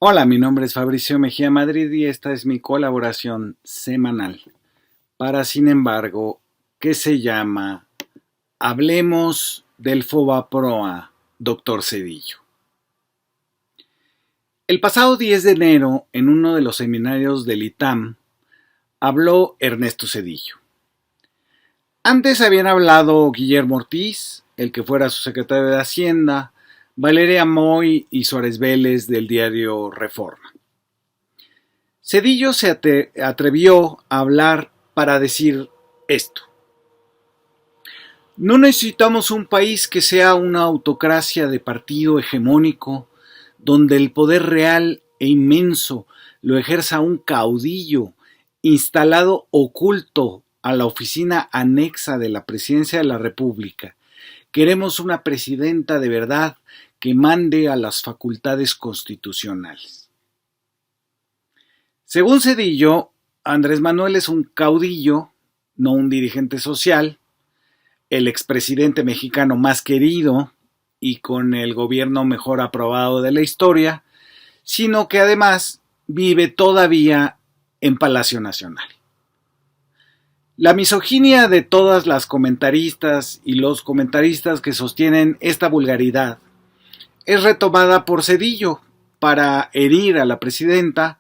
Hola, mi nombre es Fabricio Mejía Madrid y esta es mi colaboración semanal para, sin embargo, que se llama Hablemos del Fobaproa, Doctor Cedillo. El pasado 10 de enero, en uno de los seminarios del ITAM, habló Ernesto Cedillo. Antes habían hablado Guillermo Ortiz, el que fuera su secretario de Hacienda, Valeria Moy y Suárez Vélez del diario Reforma. Cedillo se atrevió a hablar para decir esto: no necesitamos un país que sea una autocracia de partido hegemónico, donde el poder real e inmenso lo ejerza un caudillo instalado oculto a la oficina anexa de la Presidencia de la República. Queremos una presidenta de verdad que mande a las facultades constitucionales. Según Cedillo, Andrés Manuel es un caudillo, no un dirigente social, el expresidente mexicano más querido y con el gobierno mejor aprobado de la historia, sino que además vive todavía en Palacio Nacional. La misoginia de todas las comentaristas y los comentaristas que sostienen esta vulgaridad es retomada por Cedillo para herir a la presidenta,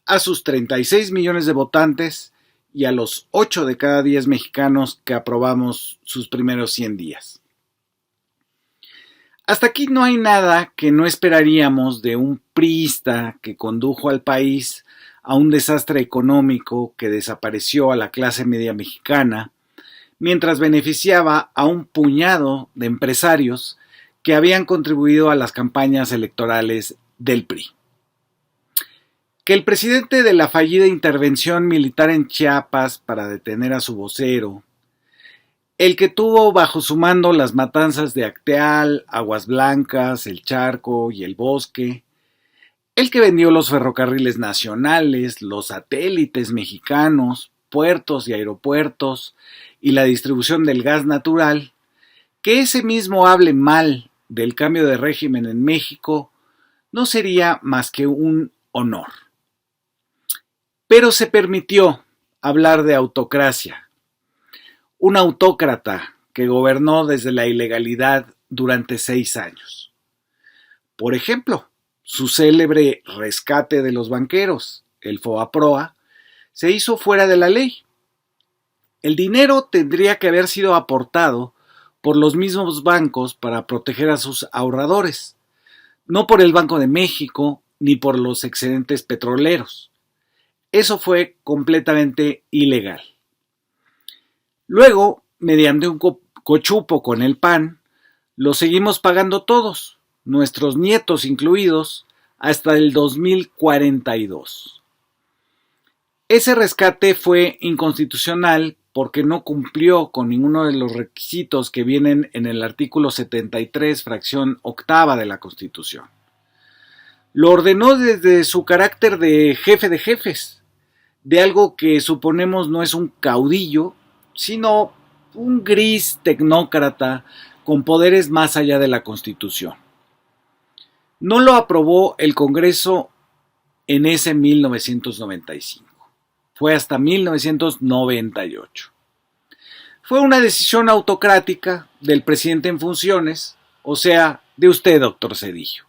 a sus 36 millones de votantes y a los 8 de cada 10 mexicanos que aprobamos sus primeros 100 días. Hasta aquí no hay nada que no esperaríamos de un priista que condujo al país a un desastre económico que desapareció a la clase media mexicana, mientras beneficiaba a un puñado de empresarios que habían contribuido a las campañas electorales del PRI. Que el presidente de la fallida intervención militar en Chiapas para detener a su vocero, el que tuvo bajo su mando las matanzas de Acteal, Aguas Blancas, El Charco y El Bosque, el que vendió los ferrocarriles nacionales, los satélites mexicanos, puertos y aeropuertos y la distribución del gas natural, que ese mismo hable mal del cambio de régimen en México, no sería más que un honor. Pero se permitió hablar de autocracia, un autócrata que gobernó desde la ilegalidad durante 6 años. Por ejemplo, su célebre rescate de los banqueros, el Fobaproa, se hizo fuera de la ley. El dinero tendría que haber sido aportado por los mismos bancos para proteger a sus ahorradores, no por el Banco de México ni por los excedentes petroleros. Eso fue completamente ilegal. Luego, mediante un cochupo con el PAN, lo seguimos pagando todos, nuestros nietos incluidos, hasta el 2042. Ese rescate fue inconstitucional porque no cumplió con ninguno de los requisitos que vienen en el artículo 73, fracción octava de la Constitución. Lo ordenó desde su carácter de jefe de jefes, de algo que suponemos no es un caudillo, sino un gris tecnócrata con poderes más allá de la Constitución. No lo aprobó el Congreso en ese 1995. Fue hasta 1998. Fue una decisión autocrática del presidente en funciones, o sea, de usted, doctor Cedillo.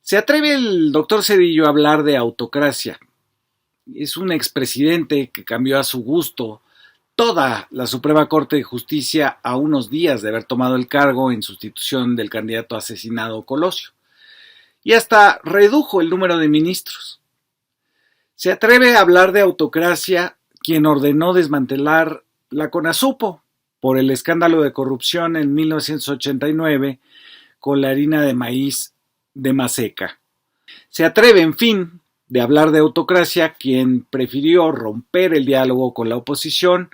¿Se atreve el doctor Cedillo a hablar de autocracia? Es un expresidente que cambió a su gusto toda la Suprema Corte de Justicia a unos días de haber tomado el cargo en sustitución del candidato asesinado Colosio. Y hasta redujo el número de ministros. Se atreve a hablar de autocracia quien ordenó desmantelar la CONASUPO por el escándalo de corrupción en 1989 con la harina de maíz de Maseca. Se atreve, en fin, de hablar de autocracia quien prefirió romper el diálogo con la oposición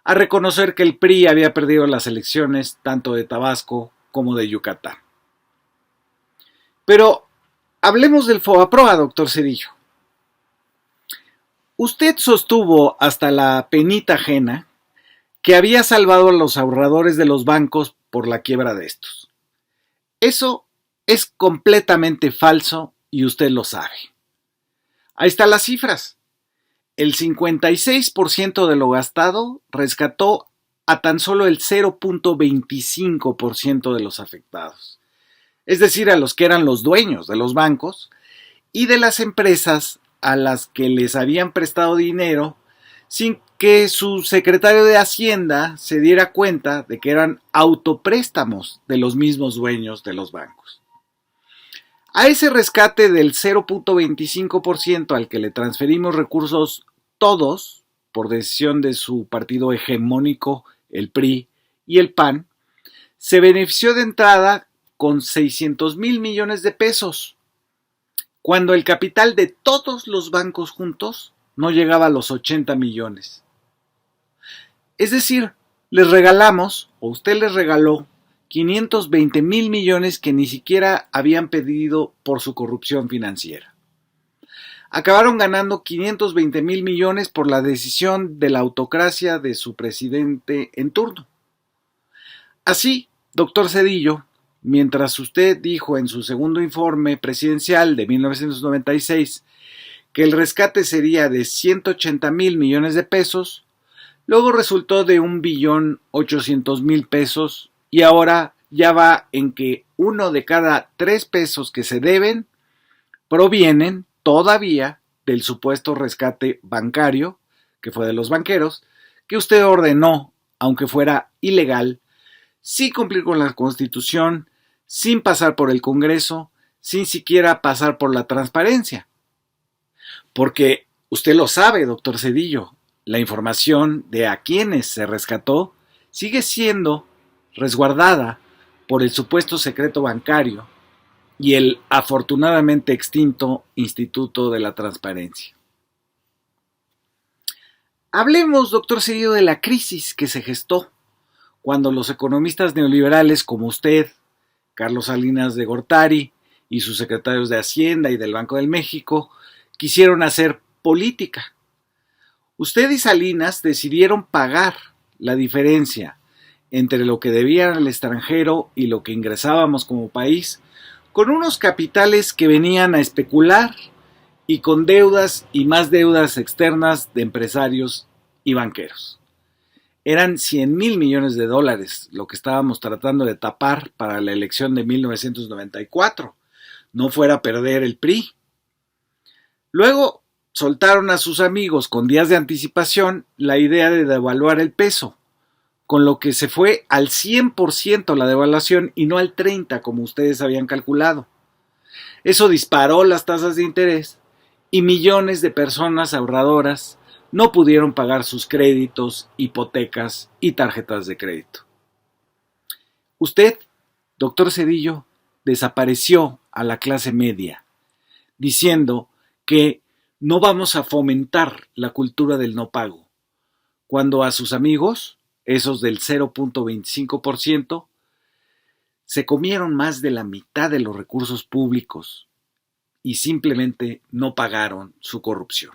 a reconocer que el PRI había perdido las elecciones tanto de Tabasco como de Yucatán. Pero hablemos del Fobaproa, doctor Cedillo. Usted sostuvo hasta la penita ajena que había salvado a los ahorradores de los bancos por la quiebra de estos. Eso Es completamente falso y usted lo sabe. Ahí están las cifras. El 56% de lo gastado rescató a tan solo el 0.25% de los afectados, es decir, a los que eran los dueños de los bancos y de las empresas a las que les habían prestado dinero sin que su secretario de Hacienda se diera cuenta de que eran autopréstamos de los mismos dueños de los bancos. A ese rescate del 0.25% al que le transferimos recursos todos, por decisión de su partido hegemónico, el PRI y el PAN, se benefició de entrada con 600,000 millones de pesos, cuando el capital de todos los bancos juntos no llegaba a los 80 millones. Es decir, les regalamos, o usted les regaló, 520,000 millones que ni siquiera habían pedido por su corrupción financiera. Acabaron ganando 520,000 millones por la decisión de la autocracia de su presidente en turno. Así, doctor Zedillo, mientras usted dijo en su segundo informe presidencial de 1996 que el rescate sería de 180,000 millones de pesos, luego resultó de 1,800,000 pesos y ahora ya va en que 1 de cada 3 pesos que se deben provienen todavía del supuesto rescate bancario, que fue de los banqueros, que usted ordenó, aunque fuera ilegal, sin cumplir con la Constitución, sin pasar por el Congreso, sin siquiera pasar por la transparencia. Porque usted lo sabe, doctor Zedillo, la información de a quienes se rescató sigue siendo resguardada por el supuesto secreto bancario y el afortunadamente extinto Instituto de la Transparencia. Hablemos, doctor Zedillo, de la crisis que se gestó cuando los economistas neoliberales como usted, Carlos Salinas de Gortari y sus secretarios de Hacienda y del Banco del México quisieron hacer política. Usted y Salinas decidieron pagar la diferencia entre lo que debían al extranjero y lo que ingresábamos como país con unos capitales que venían a especular y con deudas y más deudas externas de empresarios y banqueros. Eran 100,000 millones de dólares lo que estábamos tratando de tapar para la elección de 1994. No fuera a perder el PRI. Luego soltaron a sus amigos con días de anticipación la idea de devaluar el peso, con lo que se fue al 100% la devaluación y no al 30% como ustedes habían calculado. Eso disparó las tasas de interés y millones de personas ahorradoras no pudieron pagar sus créditos, hipotecas y tarjetas de crédito. Usted, doctor Zedillo, desapareció a la clase media, diciendo que no vamos a fomentar la cultura del no pago, cuando a sus amigos, esos del 0.25%, se comieron más de la mitad de los recursos públicos y simplemente no pagaron su corrupción.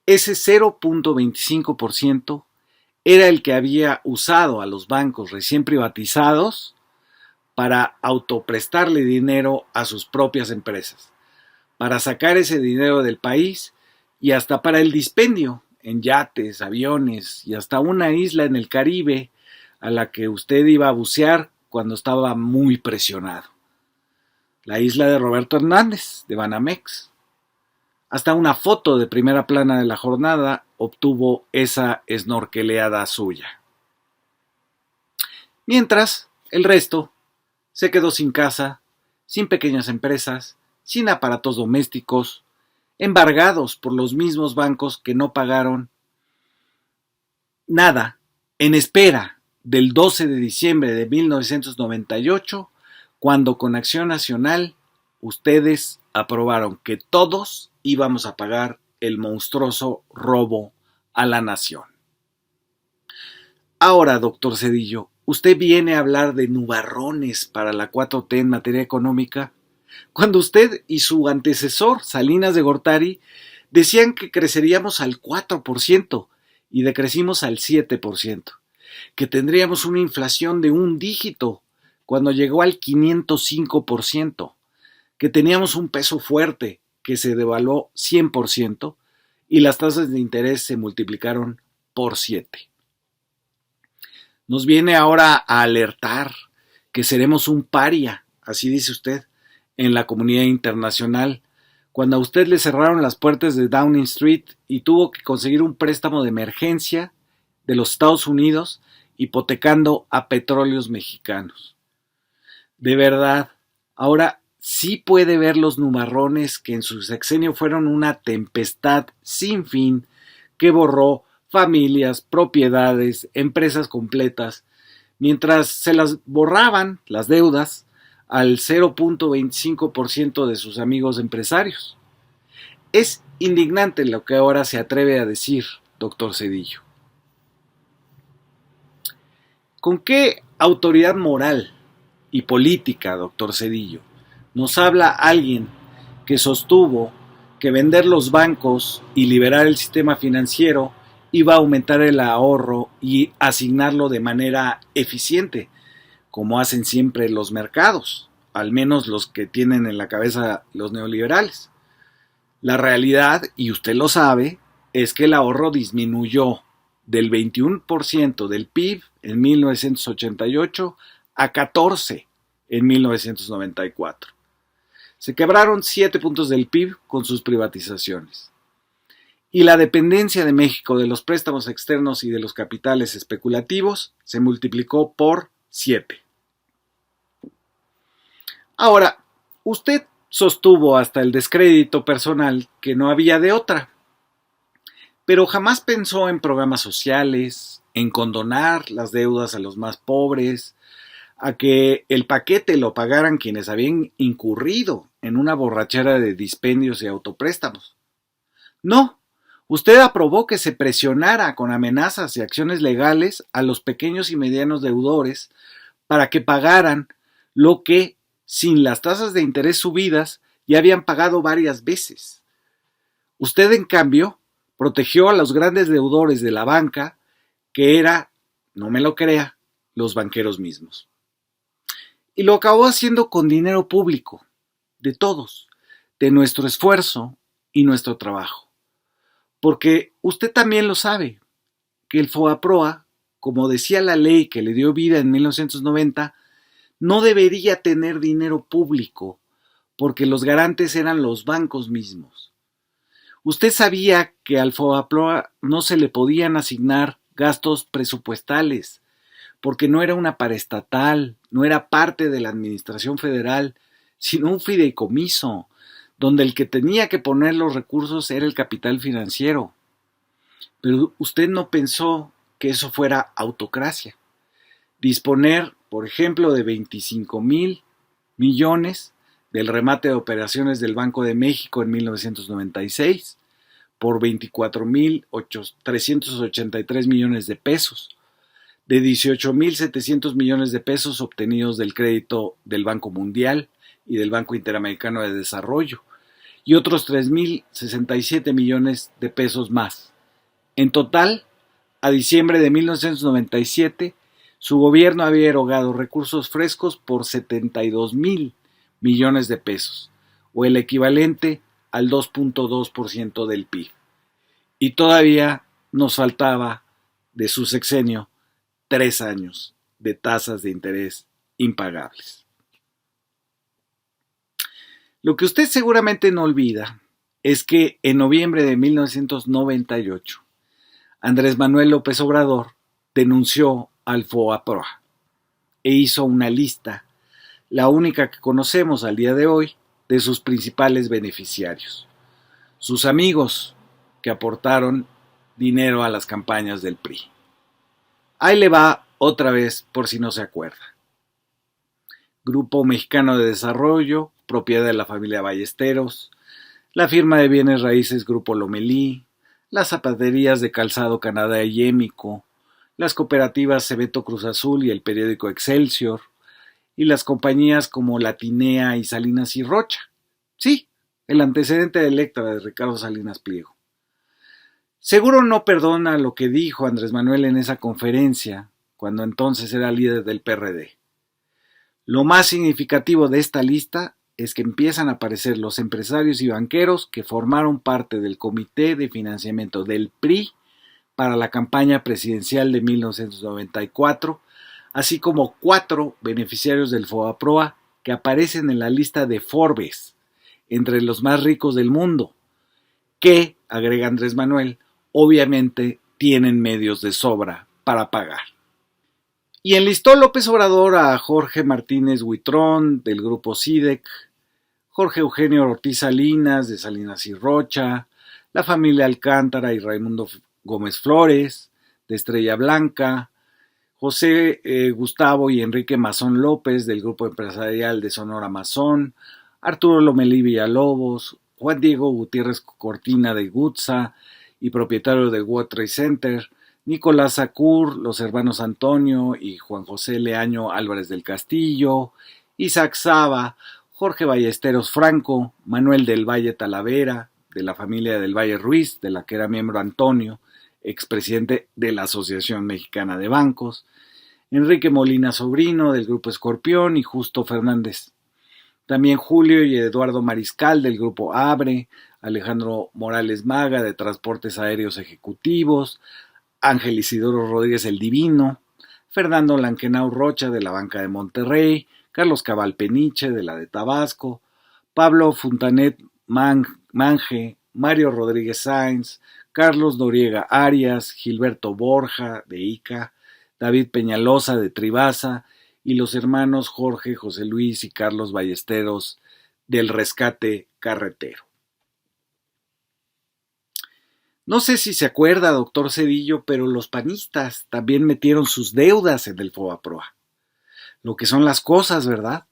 Ese 0.25% era el que había usado a los bancos recién privatizados para autoprestarle dinero a sus propias empresas, para sacar ese dinero del país y hasta para el dispendio en yates, aviones y hasta una isla en el Caribe a la que usted iba a bucear cuando estaba muy presionado. La isla de Roberto Hernández, de Banamex. Hasta una foto de primera plana de la jornada obtuvo esa snorkeleada suya. Mientras, el resto se quedó sin casa, sin pequeñas empresas, sin aparatos domésticos, embargados por los mismos bancos que no pagaron nada en espera del 12 de diciembre de 1998, cuando con Acción Nacional ustedes aprobaron que todos íbamos a pagar el monstruoso robo a la nación. Ahora, doctor Zedillo, ¿usted viene a hablar de nubarrones para la 4T en materia económica? Cuando usted y su antecesor, Salinas de Gortari, decían que creceríamos al 4% y decrecimos al 7%, que tendríamos una inflación de un dígito, cuando llegó al 505%, que teníamos un peso fuerte que se devaluó 100% y las tasas de interés se multiplicaron por 7. Nos viene ahora a alertar que seremos un paria, así dice usted, en la comunidad internacional, cuando a usted le cerraron las puertas de Downing Street y tuvo que conseguir un préstamo de emergencia de los Estados Unidos hipotecando a petróleos mexicanos. De verdad, ahora sí puede ver los nubarrones que en su sexenio fueron una tempestad sin fin que borró familias, propiedades, empresas completas, mientras se las borraban las deudas al 0.25% de sus amigos empresarios. Es indignante lo que ahora se atreve a decir, doctor Zedillo. ¿Con qué autoridad moral y política, doctor Zedillo, nos habla alguien que sostuvo que vender los bancos y liberar el sistema financiero iba a aumentar el ahorro y asignarlo de manera eficiente, como hacen siempre los mercados, al menos los que tienen en la cabeza los neoliberales? La realidad, y usted lo sabe, es que el ahorro disminuyó del 21% del PIB en 1988 a 14% en 1994. Se quebraron 7 puntos del PIB con sus privatizaciones. Y la dependencia de México de los préstamos externos y de los capitales especulativos se multiplicó por 7. Ahora, usted sostuvo hasta el descrédito personal que no había de otra, pero jamás pensó en programas sociales, en condonar las deudas a los más pobres, a que el paquete lo pagaran quienes habían incurrido en una borrachera de dispendios y autopréstamos. No, usted aprobó que se presionara con amenazas y acciones legales a los pequeños y medianos deudores para que pagaran lo que, sin las tasas de interés subidas, ya habían pagado varias veces. Usted, en cambio, protegió a los grandes deudores de la banca, que era, no me lo crea, los banqueros mismos. Y lo acabó haciendo con dinero público, de todos, de nuestro esfuerzo y nuestro trabajo. Porque usted también lo sabe, que el FOBAPROA, como decía la ley que le dio vida en 1990, no debería tener dinero público, porque los garantes eran los bancos mismos. Usted sabía que al FOBAPROA no se le podían asignar gastos presupuestales, porque no era una paraestatal, no era parte de la administración federal, sino un fideicomiso, donde el que tenía que poner los recursos era el capital financiero. Pero usted no pensó que eso fuera autocracia. Disponer, por ejemplo, de 25,000 millones del remate de operaciones del Banco de México en 1996 por 24,383 millones de pesos, de 18,700 millones de pesos obtenidos del crédito del Banco Mundial y del Banco Interamericano de Desarrollo, y otros 3,067 millones de pesos más. En total, a diciembre de 1997, su gobierno había erogado recursos frescos por 72,000 millones de pesos, o el equivalente al 2.2% del PIB. Y todavía nos faltaba de su sexenio 3 años de tasas de interés impagables. Lo que usted seguramente no olvida es que en noviembre de 1998, Andrés Manuel López Obrador denunció al FOBAPROA e hizo una lista, la única que conocemos al día de hoy, de sus principales beneficiarios, sus amigos que aportaron dinero a las campañas del PRI. Ahí le va otra vez por si no se acuerda. Grupo Mexicano de Desarrollo, propiedad de la familia Ballesteros, la firma de bienes raíces Grupo Lomelí, las zapaterías de calzado Canadá y Yémico, las cooperativas Cebeto Cruz Azul y el periódico Excelsior, y las compañías como Latinea y Salinas y Rocha. Sí, el antecedente de Electra de Ricardo Salinas Pliego. Seguro no perdona lo que dijo Andrés Manuel en esa conferencia, cuando entonces era líder del PRD. Lo más significativo de esta lista es que empiezan a aparecer los empresarios y banqueros que formaron parte del Comité de Financiamiento del PRI para la campaña presidencial de 1994, así como 4 beneficiarios del FOBAPROA que aparecen en la lista de Forbes, entre los más ricos del mundo, que, agrega Andrés Manuel, obviamente tienen medios de sobra para pagar. Y enlistó López Obrador a Jorge Martínez Huitrón, del grupo SIDEC, Jorge Eugenio Ortiz Salinas, de Salinas y Rocha, la familia Alcántara y Raimundo Gómez Flores, de Estrella Blanca, José Gustavo y Enrique Mazón López, del grupo empresarial de Sonora Mazón, Arturo Lomelí Villalobos, Juan Diego Gutiérrez Cortina de Gutza y propietario del World Trade Center, Nicolás Sacur, los hermanos Antonio y Juan José Leaño Álvarez del Castillo, Isaac Saba, Jorge Ballesteros Franco, Manuel del Valle Talavera, de la familia del Valle Ruiz, de la que era miembro Antonio, expresidente de la Asociación Mexicana de Bancos, Enrique Molina Sobrino, del Grupo Escorpión, y Justo Fernández. También Julio y Eduardo Mariscal, del Grupo Abre, Alejandro Morales Maga, de Transportes Aéreos Ejecutivos, Ángel Isidoro Rodríguez el Divino, Fernando Lankenau Rocha, de la Banca de Monterrey, Carlos Cabal Peniche, de la de Tabasco, Pablo Funtanet Mange, Mario Rodríguez Sáenz, Carlos Noriega Arias, Gilberto Borja, de ICA, David Peñalosa, de Tribasa, y los hermanos Jorge, José Luis y Carlos Ballesteros, del Rescate Carretero. No sé si se acuerda, doctor Cedillo, pero los panistas también metieron sus deudas en el FOBAPROA. Lo que son las cosas, ¿verdad?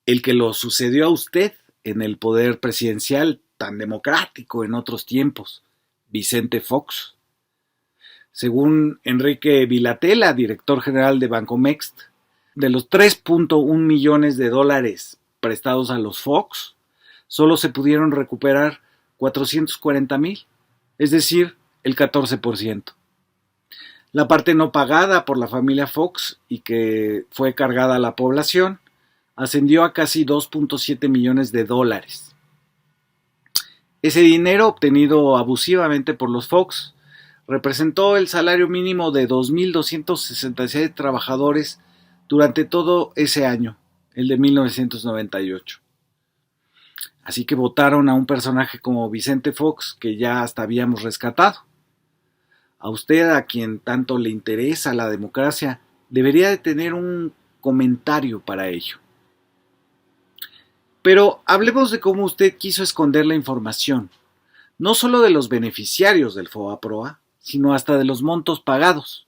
El que lo sucedió a usted en el poder presidencial tan democrático en otros tiempos, Vicente Fox. Según Enrique Vilatela, director general de Bancomext, de los 3.1 millones de dólares prestados a los Fox, solo se pudieron recuperar 440,000, es decir, el 14%. La parte no pagada por la familia Fox y que fue cargada a la población ascendió a casi 2.7 millones de dólares. Ese dinero, obtenido abusivamente por los Fox, representó el salario mínimo de 2.266 trabajadores durante todo ese año, el de 1998. Así que votaron a un personaje como Vicente Fox, que ya hasta habíamos rescatado. A usted, a quien tanto le interesa la democracia, debería de tener un comentario para ello. Pero hablemos de cómo usted quiso esconder la información, no solo de los beneficiarios del FOBAPROA, sino hasta de los montos pagados.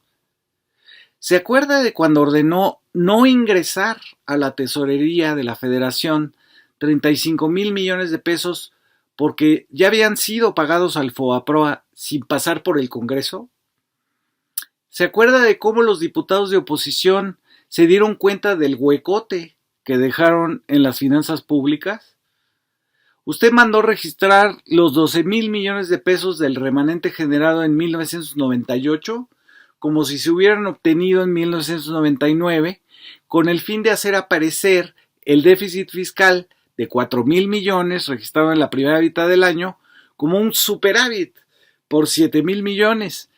¿Se acuerda de cuando ordenó no ingresar a la tesorería de la Federación 35,000 millones de pesos porque ya habían sido pagados al FOBAPROA sin pasar por el Congreso? ¿Se acuerda de cómo los diputados de oposición se dieron cuenta del huecote que dejaron en las finanzas públicas? Usted mandó registrar los 12,000 millones de pesos del remanente generado en 1998 como si se hubieran obtenido en 1999 con el fin de hacer aparecer el déficit fiscal de 4,000 millones registrado en la primera mitad del año como un superávit por 7,000 millones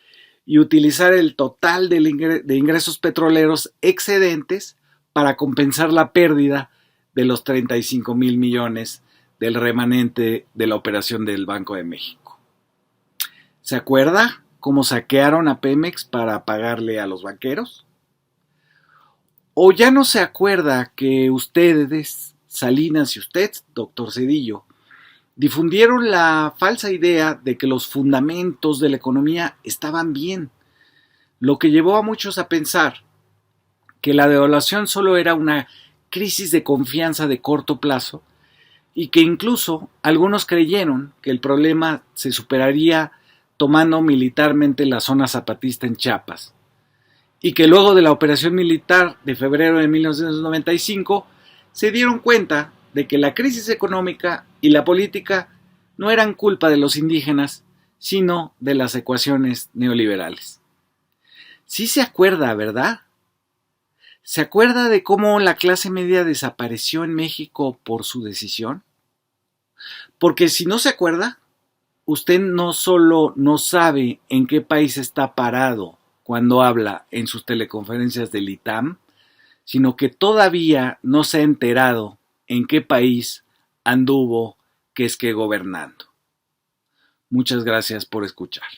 y utilizar el total de ingresos petroleros excedentes para compensar la pérdida de los 35,000 millones del remanente de la operación del Banco de México. ¿Se acuerda cómo saquearon a Pemex para pagarle a los banqueros? ¿O ya no se acuerda que ustedes, Salinas y usted, doctor Cedillo, difundieron la falsa idea de que los fundamentos de la economía estaban bien, lo que llevó a muchos a pensar que la devaluación solo era una crisis de confianza de corto plazo y que incluso algunos creyeron que el problema se superaría tomando militarmente la zona zapatista en Chiapas y que luego de la operación militar de febrero de 1995 se dieron cuenta de que la crisis económica y la política no eran culpa de los indígenas, sino de las ecuaciones neoliberales. Sí se acuerda, ¿verdad? ¿Se acuerda de cómo la clase media desapareció en México por su decisión? Porque si no se acuerda, usted no solo no sabe en qué país está parado cuando habla en sus teleconferencias del ITAM, sino que todavía no se ha enterado en qué país anduvo que es que gobernando. Muchas gracias por escuchar.